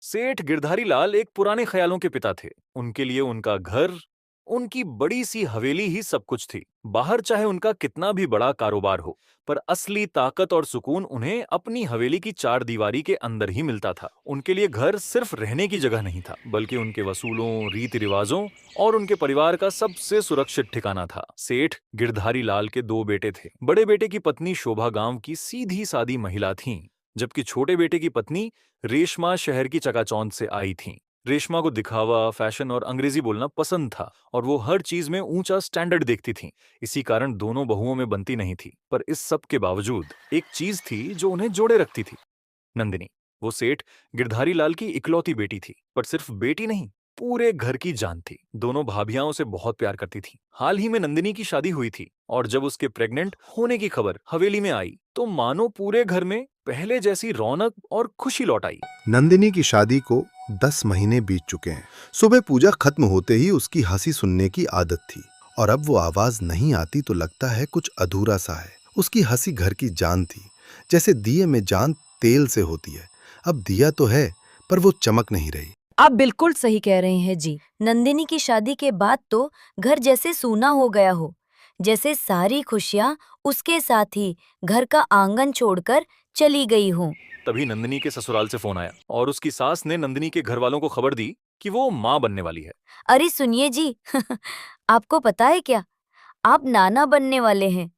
सेठ गिरधारी लाल एक पुराने ख्यालों के पिता थे। उनके लिए उनका घर, उनकी बड़ी सी हवेली ही सब कुछ थी। बाहर चाहे उनका कितना भी बड़ा कारोबार हो, पर असली ताकत और सुकून उन्हें अपनी हवेली की चार दीवारी के अंदर ही मिलता था। उनके लिए घर सिर्फ रहने की जगह नहीं था, बल्कि उनके वसूलों, रीति रिवाजों और उनके परिवार का सबसे सुरक्षित ठिकाना था। सेठ गिरधारी लाल के दो बेटे थे। बड़े बेटे की पत्नी शोभा गांव की सीधी सादी महिला थीं, जबकि छोटे बेटे की पत्नी रेशमा शहर की चकाचौंध से आई थीं। रेशमा को दिखावा, फैशन और अंग्रेजी बोलना पसंद था और वो हर चीज में ऊंचा स्टैंडर्ड देखती थीं। इसी कारण दोनों बहुओं में बनती नहीं थी। पर इस सब के बावजूद एक चीज थी जो उन्हें जोड़े रखती थी, नंदिनी। वो सेठ गिरधारी लाल की इकलौती बेटी थी, पर सिर्फ बेटी नहीं, पूरे घर की जान थी। दोनों भाभियां उसे बहुत प्यार करती थीं। हाल ही में नंदिनी की शादी हुई थी और जब उसके प्रेग्नेंट होने की खबर हवेली में आई तो मानो पूरे घर में पहले जैसी रौनक और खुशी लौट आई। नंदिनी की शादी को 10 महीने बीत चुके हैं। सुबह पूजा खत्म होते ही उसकी हंसी सुनने की आदत थी, और अब वो आवाज नहीं आती तो लगता है कुछ अधूरा सा है। उसकी हंसी घर की जान थी, जैसे दिए में जान तेल से होती है। अब दिया तो है, पर वो चमक नहीं रही। आप बिल्कुल सही कह रहे हैं जी। नंदिनी की शादी के बाद तो घर जैसे सूना हो गया हो, जैसे सारी खुशियाँ उसके साथ ही घर का आंगन छोड़कर चली गई हों। तभी नंदिनी के ससुराल से फोन आया और उसकी सास ने नंदिनी के घर वालों को खबर दी कि वो माँ बनने वाली है। अरे सुनिए जी, आपको पता है क्या, आप नाना बनने वाले हैं।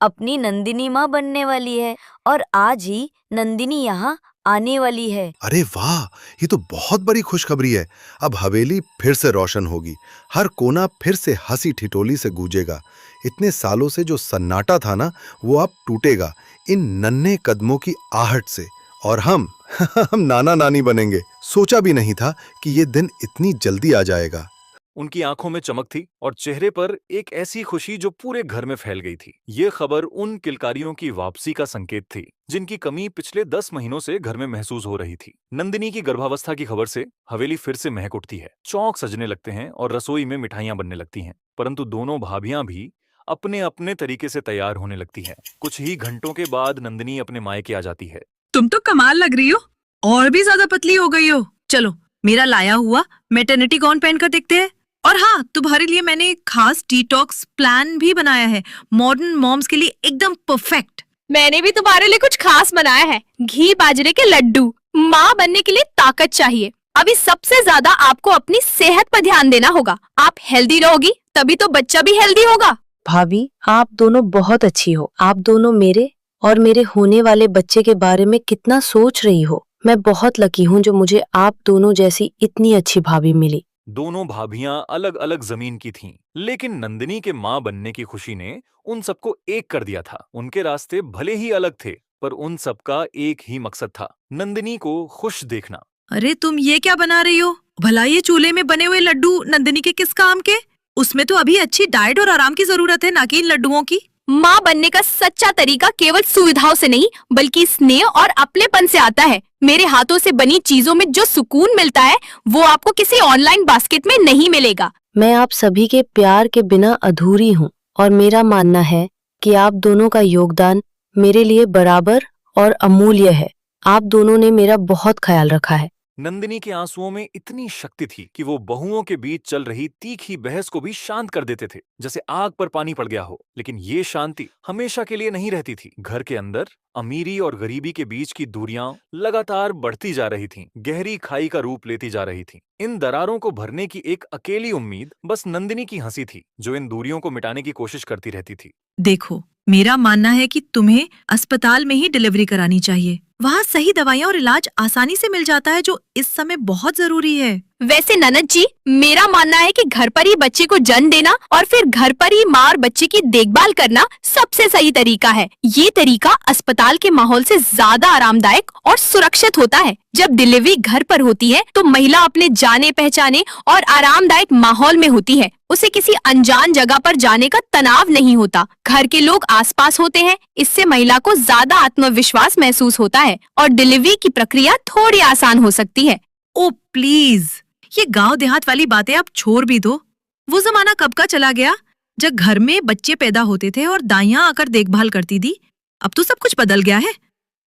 अपनी नंदिनी माँ बनने वाली है और आज ही नंदिनी यहाँ आने वाली है। अरे वाह, ये तो बहुत बड़ी खुशखबरी है। अब हवेली फिर से रोशन होगी, हर कोना फिर से हंसी ठिठोली से गूंजेगा। इतने सालों से जो सन्नाटा था ना, वो अब टूटेगा इन नन्हे कदमों की आहट से। और हम हम नाना नानी बनेंगे। सोचा भी नहीं था कि ये दिन इतनी जल्दी आ जाएगा। उनकी आंखों में चमक थी और चेहरे पर एक ऐसी खुशी जो पूरे घर में फैल गई थी। ये खबर उन किलकारियों की वापसी का संकेत थी, जिनकी कमी पिछले 10 महीनों से घर में महसूस हो रही थी। नंदिनी की गर्भावस्था की खबर से हवेली फिर से महक उठती है। चौक सजने लगते हैं और रसोई में मिठाइयां बनने लगती हैं। परंतु दोनों भाभियां भी अपने अपने तरीके से तैयार होने लगती हैं। कुछ ही घंटों के बाद नंदिनी अपने मायके आ जाती है। तुम तो कमाल लग रही हो, और भी ज्यादा पतली हो गई हो। चलो, मेरा लाया हुआ मैटरनिटी गाउन पहनकर देखते हैं। और हाँ, तुम्हारे लिए मैंने एक खास डिटॉक्स प्लान भी बनाया है, मॉडर्न मॉम्स के लिए एकदम परफेक्ट। मैंने भी तुम्हारे लिए कुछ खास बनाया है, घी बाजरे के लड्डू। माँ बनने के लिए ताकत चाहिए। अभी सबसे ज्यादा आपको अपनी सेहत पर ध्यान देना होगा। आप हेल्दी रहोगी तभी तो बच्चा भी हेल्दी होगा। भाभी, आप दोनों बहुत अच्छी हो। आप दोनों मेरे और मेरे होने वाले बच्चे के बारे में कितना सोच रही हो। मैं बहुत लकी हूँ जो मुझे आप दोनों जैसी इतनी अच्छी भाभी मिली। दोनों भाभियां अलग अलग जमीन की थीं, लेकिन नंदिनी के मां बनने की खुशी ने उन सबको एक कर दिया था। उनके रास्ते भले ही अलग थे, पर उन सबका एक ही मकसद था, नंदिनी को खुश देखना। अरे तुम ये क्या बना रही हो? भला ये चूल्हे में बने हुए लड्डू नंदिनी के किस काम के? उसमें तो अभी अच्छी डाइट और आराम की जरूरत है, ना कि इन लड्डुओं की। माँ बनने का सच्चा तरीका केवल सुविधाओं से नहीं, बल्कि स्नेह और अपनेपन से आता है। मेरे हाथों से बनी चीजों में जो सुकून मिलता है, वो आपको किसी ऑनलाइन बास्केट में नहीं मिलेगा। मैं आप सभी के प्यार के बिना अधूरी हूँ और मेरा मानना है कि आप दोनों का योगदान मेरे लिए बराबर और अमूल्य है। आप दोनों ने मेरा बहुत ख्याल रखा है। नंदिनी के आंसुओं में इतनी शक्ति थी कि वो बहुओं के बीच चल रही तीखी बहस को भी शांत कर देते थे, जैसे आग पर पानी पड़ गया हो। लेकिन ये शांति हमेशा के लिए नहीं रहती थी। घर के अंदर अमीरी और गरीबी के बीच की दूरियां लगातार बढ़ती जा रही थीं, गहरी खाई का रूप लेती जा रही थीं। इन दरारों को भरने की एक अकेली उम्मीद बस नंदिनी की हंसी थी, जो इन दूरियों को मिटाने की कोशिश करती रहती थी। देखो, मेरा मानना है कि तुम्हें अस्पताल में ही डिलीवरी करानी चाहिए। वहाँ सही दवाइयाँ और इलाज आसानी से मिल जाता है, जो इस समय बहुत जरूरी है। वैसे ननद जी, मेरा मानना है कि घर पर ही बच्चे को जन्म देना और फिर घर पर ही माँ और बच्चे की देखभाल करना सबसे सही तरीका है। ये तरीका अस्पताल के माहौल से ज्यादा आरामदायक और सुरक्षित होता है। जब डिलीवरी घर पर होती है तो महिला अपने जाने पहचाने और आरामदायक माहौल में होती है। उसे किसी अनजान जगह पर जाने का तनाव नहीं होता। घर के लोग आसपास होते हैं, इससे महिला को ज्यादा आत्मविश्वास महसूस होता है और डिलीवरी की प्रक्रिया थोड़ी आसान हो सकती है। ओ प्लीज, ये गांव देहात वाली बातें आप छोड़ भी दो। वो जमाना कब का चला गया जब घर में बच्चे पैदा होते थे और दाइयां आकर देखभाल करती थी। अब तो सब कुछ बदल गया है।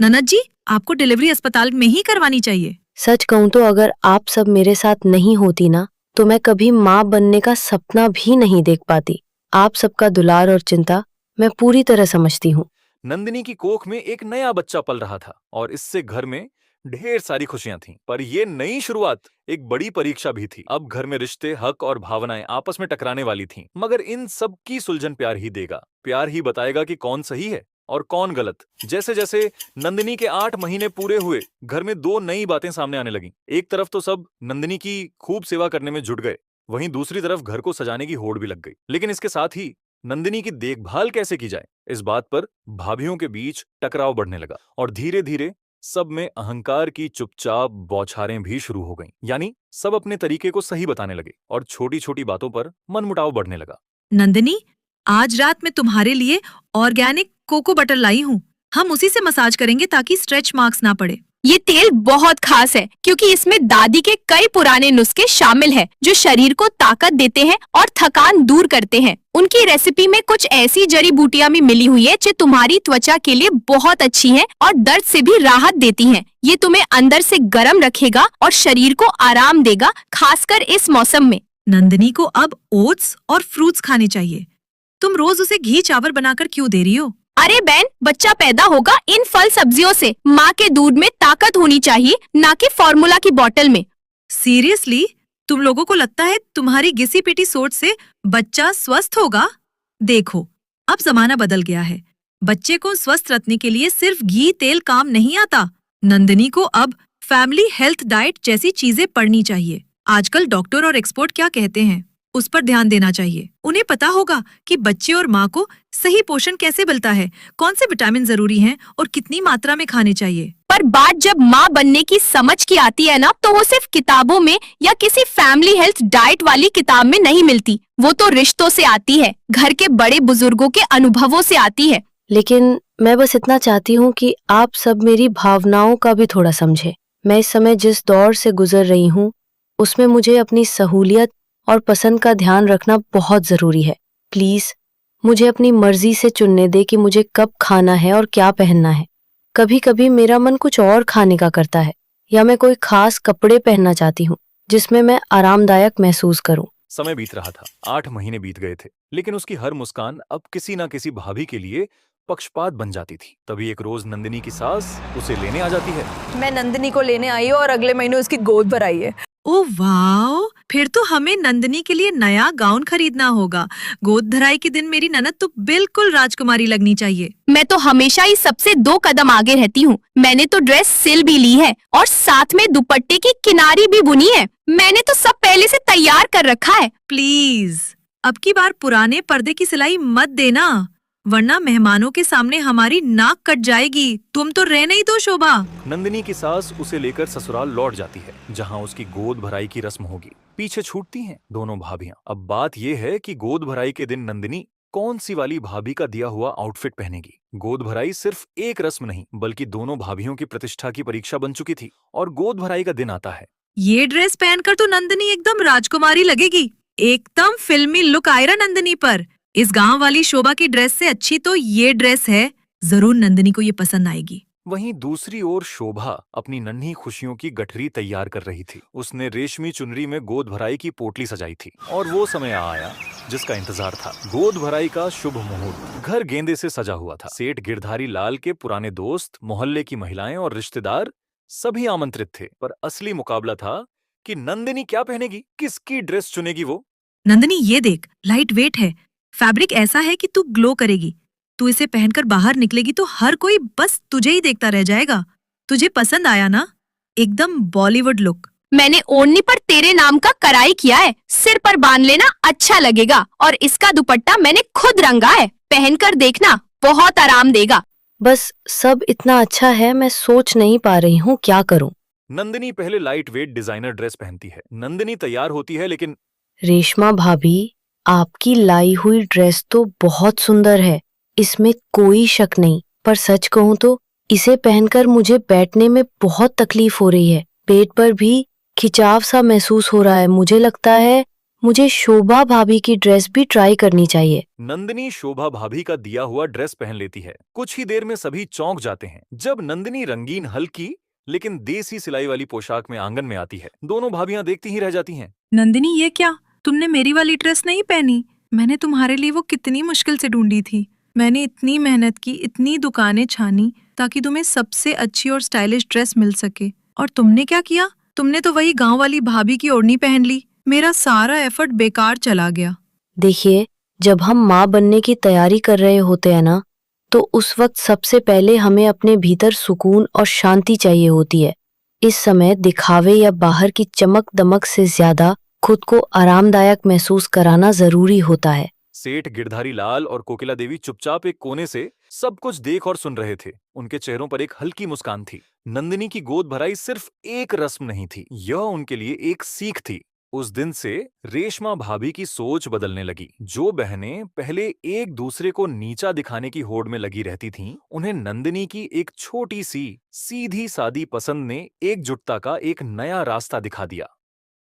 ननद जी, आपको डिलीवरी अस्पताल में ही करवानी चाहिए। सच कहूँ तो अगर आप सब मेरे साथ नहीं होती ना, तो मैं कभी माँ बनने का सपना भी नहीं देख पाती। आप सबका दुलार और चिंता मैं पूरी तरह समझती हूँ। नंदिनी की कोख में एक नया बच्चा पल रहा था और इससे घर में ढेर सारी खुशियां थीं। पर ये नई शुरुआत एक बड़ी परीक्षा भी थी। अब घर में रिश्ते, हक और भावनाएं आपस में टकराने वाली थीं। मगर इन सब की सुलझन प्यार ही देगा। प्यार ही बताएगा कि कौन सही है और कौन गलत। जैसे जैसे नंदिनी के 8 महीने पूरे हुए, घर में 2 नई बातें सामने आने लगीं। एक तरफ तो सब नंदिनी की खूब सेवा करने में जुट गए, वहीं दूसरी तरफ घर को सजाने की होड़ भी लग गई। लेकिन इसके साथ ही नंदिनी की देखभाल कैसे की जाए, इस बात पर भाभियों के बीच टकराव बढ़ने लगा और धीरे धीरे सब में अहंकार की चुपचाप बौछारें भी शुरू हो गईं। यानी सब अपने तरीके को सही बताने लगे और छोटी छोटी बातों पर मनमुटाव बढ़ने लगा। नंदिनी, आज रात मैं तुम्हारे लिए ऑर्गेनिक कोको बटर लाई हूँ। हम उसी से मसाज करेंगे ताकि स्ट्रेच मार्क्स ना पड़े। ये तेल बहुत खास है क्योंकि इसमें दादी के कई पुराने नुस्खे शामिल हैं जो शरीर को ताकत देते हैं और थकान दूर करते हैं। उनकी रेसिपी में कुछ ऐसी जड़ी बूटियां भी मिली हुई है जो तुम्हारी त्वचा के लिए बहुत अच्छी हैं और दर्द से भी राहत देती हैं। ये तुम्हें अंदर से गर्म रखेगा और शरीर को आराम देगा, खासकर इस मौसम में। नंदिनी को अब ओट्स और फ्रूट्स खाने चाहिए। तुम रोज उसे घी चावल बनाकर क्यों दे रही हो? अरे बहन, बच्चा पैदा होगा इन फल सब्जियों से। माँ के दूध में ताकत होनी चाहिए, ना कि फॉर्मूला की बोतल में। सीरियसली, तुम लोगों को लगता है तुम्हारी घिसी पिटी सोच से बच्चा स्वस्थ होगा? देखो, अब जमाना बदल गया है। बच्चे को स्वस्थ रखने के लिए सिर्फ घी तेल काम नहीं आता। नंदिनी को अब फैमिली हेल्थ डाइट जैसी चीजें पढ़नी चाहिए। आजकल डॉक्टर और एक्सपर्ट क्या कहते हैं, उस पर ध्यान देना चाहिए। उन्हें पता होगा कि बच्चे और माँ को सही पोषण कैसे मिलता है, कौन से विटामिन जरूरी हैं और कितनी मात्रा में खाने चाहिए। पर बात जब माँ बनने की समझ की आती है ना, तो वो सिर्फ किताबों में या किसी फैमिली हेल्थ डाइट वाली किताब में नहीं मिलती। वो तो रिश्तों से आती है, घर के बड़े बुजुर्गों के अनुभवों से आती है। लेकिन मैं बस इतना चाहती हूँ कि आप सब मेरी भावनाओं का भी थोड़ा समझे। मैं इस समय जिस दौर से गुजर रही हूँ, उसमें मुझे अपनी सहूलियत और पसंद का ध्यान रखना बहुत जरूरी है। प्लीज मुझे अपनी मर्जी से चुनने दे कि मुझे कब खाना है और क्या पहनना है। कभी कभी मेरा मन कुछ और खाने का करता है, या मैं कोई खास कपड़े पहनना चाहती हूँ जिसमें मैं आरामदायक महसूस करूं। समय बीत रहा था, 8 महीने बीत गए थे, लेकिन उसकी हर मुस्कान अब किसी न किसी भाभी के लिए पक्षपात बन जाती थी। तभी एक रोज नंदिनी की सास उसे लेने आ जाती है। मैं नंदिनी को लेने आई हूँ और अगले महीने उसकी गोद भराई है। ओ वाओ, फिर तो हमें नंदिनी के लिए नया गाउन खरीदना होगा। गोद भराई के दिन मेरी ननद तो बिल्कुल राजकुमारी लगनी चाहिए। मैं तो हमेशा ही सबसे 2 कदम आगे रहती हूँ। मैंने तो ड्रेस सिल भी ली है और साथ में दुपट्टे की किनारी भी बुनी है। मैंने तो सब पहले से तैयार कर रखा है। प्लीज अब की बार पुराने पर्दे की सिलाई मत देना, वरना मेहमानों के सामने हमारी नाक कट जाएगी। तुम तो रह नहीं दो शोभा। नंदिनी की सास उसे लेकर ससुराल लौट जाती है, जहां उसकी गोद भराई की रस्म होगी। पीछे छूटती हैं दोनों भाभियां। अब बात यह है कि गोद भराई के दिन नंदिनी कौन सी वाली भाभी का दिया हुआ आउटफिट पहनेगी। गोद भराई सिर्फ एक रस्म नहीं, बल्कि दोनों भाभियों की प्रतिष्ठा की परीक्षा बन चुकी थी। और गोद भराई का दिन आता है। ये ड्रेस पहनकर तो नंदिनी एकदम राजकुमारी लगेगी। एकदम फिल्मी लुक आएगा नंदिनी पर। इस गांव वाली शोभा की ड्रेस से अच्छी तो ये ड्रेस है। जरूर नंदिनी को ये पसंद आएगी। वहीं दूसरी ओर शोभा अपनी नन्ही खुशियों की गठरी तैयार कर रही थी। उसने रेशमी चुनरी में गोद भराई की पोटली सजाई थी और वो समय आया जिसका इंतजार था। गोद भराई का शुभ मुहूर्त। घर गेंदे से सजा हुआ था। सेठ गिरधारी लाल के पुराने दोस्त, मोहल्ले की महिलाएं और रिश्तेदार सभी आमंत्रित थे। पर असली मुकाबला था कि नंदिनी क्या पहनेगी, किसकी ड्रेस चुनेगी वो। नंदिनी ये देख, लाइट वेट है, फैब्रिक ऐसा है कि तू ग्लो करेगी। तू इसे पहनकर बाहर निकलेगी तो हर कोई बस तुझे ही देखता रह जाएगा। तुझे पसंद आया ना? एकदम बॉलीवुड लुक। मैंने ओढ़नी पर तेरे नाम का कढ़ाई किया है। सिर पर बांध लेना, अच्छा लगेगा। और इसका दुपट्टा मैंने खुद रंगा है, पहनकर देखना, बहुत आराम देगा। बस सब इतना अच्छा है, मैं सोच नहीं पा रही हूँ क्या करूँ। नंदिनी पहले लाइट वेट डिजाइनर ड्रेस पहनती है। नंदिनी तैयार होती है, लेकिन रेशमा भाभी, आपकी लाई हुई ड्रेस तो बहुत सुंदर है, इसमें कोई शक नहीं। पर सच कहूँ तो इसे पहनकर मुझे बैठने में बहुत तकलीफ हो रही है। पेट पर भी खिंचाव सा महसूस हो रहा है। मुझे लगता है मुझे शोभा भाभी की ड्रेस भी ट्राई करनी चाहिए। नंदिनी शोभा भाभी का दिया हुआ ड्रेस पहन लेती है। कुछ ही देर में सभी चौंक जाते हैं जब नंदिनी रंगीन हल्की लेकिन देसी सिलाई वाली पोशाक में आंगन में आती है। दोनों भाभियां देखती ही रह जाती हैं। नंदिनी, ये क्या? तुमने मेरी वाली ड्रेस नहीं पहनी? मैंने तुम्हारे लिए वो कितनी मुश्किल से ढूंढी थी। मैंने इतनी मेहनत की, इतनी दुकानें छानी ताकि तुम्हें सबसे अच्छी और स्टाइलिश ड्रेस मिल सके। और तुमने क्या किया? तुमने तो वही गांव वाली भाभी की ओढ़नी पहन ली। मेरा सारा एफर्ट बेकार चला गया। देखिए, जब हम माँ बनने की तैयारी कर रहे होते हैं ना, तो उस वक्त सबसे पहले हमें अपने भीतर सुकून और शांति चाहिए होती है। इस समय दिखावे या बाहर की चमक दमक से ज्यादा खुद को आरामदायक महसूस कराना जरूरी होता है। सेठ गिरधारी लाल और कोकिला देवी चुपचाप एक कोने से सब कुछ देख और सुन रहे थे। उनके चेहरों पर एक हल्की मुस्कान थी। नंदिनी की गोद भराई सिर्फ एक रस्म नहीं थी, यह उनके लिए एक सीख थी। उस दिन से रेशमा भाभी की सोच बदलने लगी। जो बहनें पहले एक दूसरे को नीचा दिखाने की होड़ में लगी रहती थीं, उन्हें नंदिनी की एक छोटी सी सीधी सादी पसंद ने एकजुटता का एक नया रास्ता दिखा दिया।